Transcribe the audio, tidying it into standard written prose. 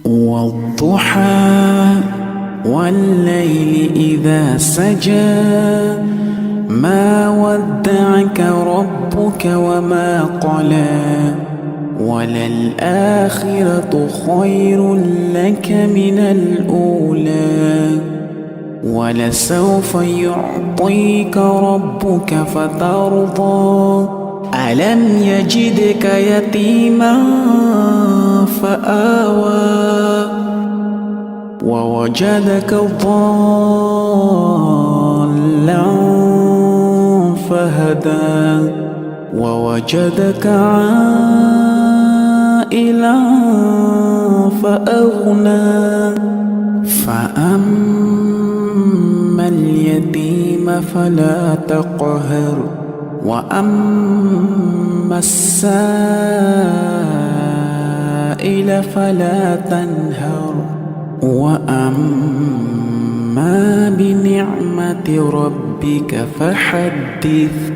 والضحى والليل إذا سجى ما ودعك ربك وما قلى وللآخرة خير لك من الأولى ولسوف يعطيك ربك فترضى ألم يجدك يتيما فآوى ووجدك ضالا فهدى ووجدك عائلا فأغنى فأما اليتيم فلا تقهر وأما السائل فلا تنهر وأما بنعمة ربك فحدث.